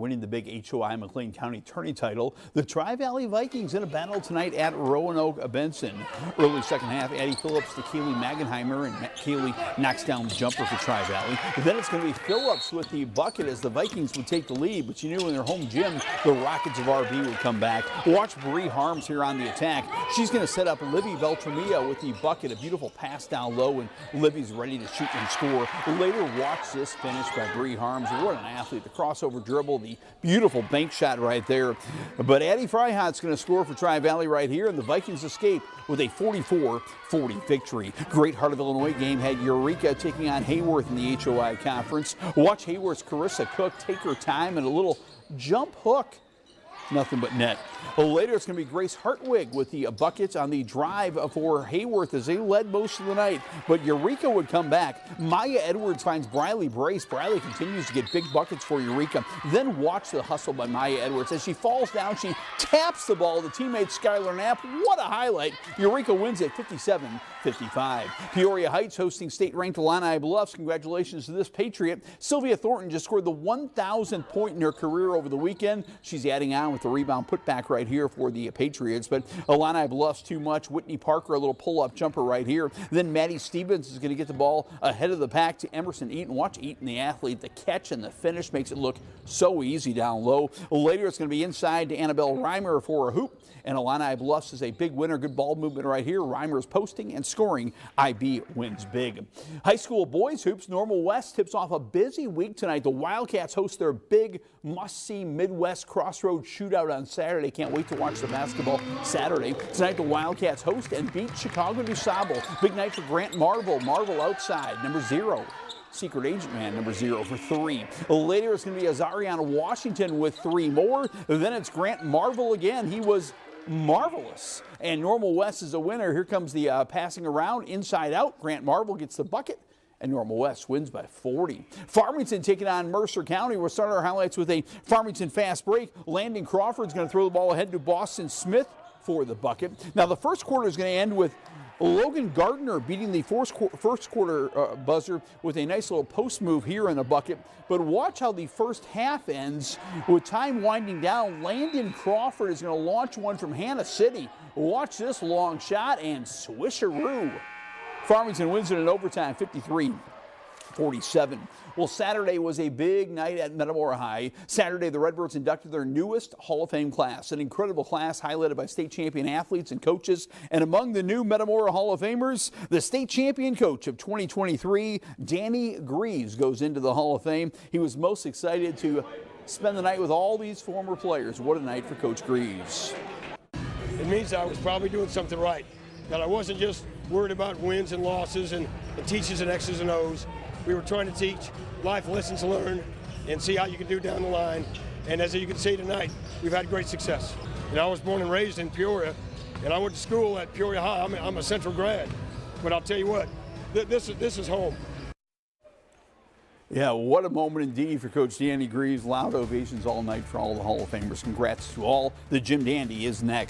Winning the big HOI McLean County tourney title, the Tri-Valley Vikings in a battle tonight at Roanoke Benson. Early second half, Addie Phillips to Kaylee Magenheimer, and Kaylee knocks down the jumper for Tri-Valley. Then it's going to be Phillips with the bucket as the Vikings would take the lead, but you knew in their home gym, the Rockets of RB would come back. Watch Bree Harms here on the attack. She's going to set up Livy Beltramia with the bucket, a beautiful pass down low, and Livy's ready to shoot and score. Later, watch this finish by Bree Harms. What an athlete. The crossover dribble, the beautiful bank shot right there. But Addie Fryhot's going to score for Tri-Valley right here, and the Vikings escape with a 44-40 victory. Great Heart of Illinois game had Eureka taking on Hayworth in the HOI conference. Watch Hayworth's Carissa Cook take her time and a little jump hook. Nothing but net. Later, it's going to be Grace Hartwig with the buckets on the drive for Hayworth as they led most of the night. But Eureka would come back. Maya Edwards finds Briley Brace. Briley continues to get big buckets for Eureka. Then watch the hustle by Maya Edwards. As she falls down, she taps the ball to teammate Skylar Knapp. What a highlight. Eureka wins at 57-55. Peoria Heights hosting state-ranked Illini Bluffs. Congratulations to this Patriot. Sylvia Thornton just scored the 1,000th point in her career over the weekend. She's adding on with the rebound putback right here for the Patriots. But Illini Bluffs too much. Whitney Parker, a little pull-up jumper right here. Then Maddie Stevens is going to get the ball ahead of the pack to Emerson Eaton. Watch Eaton, the athlete. The catch and the finish makes it look so easy down low. Later, it's going to be inside to Annabelle Reimer for a hoop. And Illini Bluffs is a big winner. Good ball movement right here. Reimer's posting and scoring. IB wins big. High school boys hoops. Normal West tips off a busy week tonight. The Wildcats host their big must-see Midwest Crossroads shootout on Saturday. Can't wait to watch the basketball Saturday. Tonight, the Wildcats host and beat Chicago DuSable. Big night for Grant Marvel. Marvel outside, number 0. Secret Agent Man, number 0 for 3. Later, it's going to be Azariana Washington with 3 more. Then it's Grant Marvel again. He was marvelous. And Normal West is a winner. Here comes the passing around, inside out. Grant Marvel gets the bucket, and Normal West wins by 40. Farmington taking on Mercer County. We'll start our highlights with a Farmington fast break. Landon Crawford's going to throw the ball ahead to Boston Smith for the bucket. Now, the first quarter is going to end with Logan Gardner beating the first quarter buzzer with a nice little post move here in a bucket. But watch how the first half ends with time winding down. Landon Crawford is going to launch one from Hannah City. Watch this long shot and swisheroo. Farmington wins it in overtime, 53-47. Well, Saturday was a big night at Metamora High. Saturday, the Redbirds inducted their newest Hall of Fame class, an incredible class highlighted by state champion athletes and coaches. And among the new Metamora Hall of Famers, the state champion coach of 2023, Danny Greaves, goes into the Hall of Fame. He was most excited to spend the night with all these former players. What a night for Coach Greaves. It means I was probably doing something right, that I wasn't just worried about wins and losses and teaches and X's and O's. We were trying to teach life lessons learned and see how you can do down the line. And as you can see tonight, we've had great success. I was born and raised in Peoria, and I went to school at Peoria High. I'm a Central grad. But I'll tell you what, this is home. Yeah, what a moment indeed for Coach Danny Greaves. Loud ovations all night for all the Hall of Famers. Congrats to all. The Jim Dandy is next.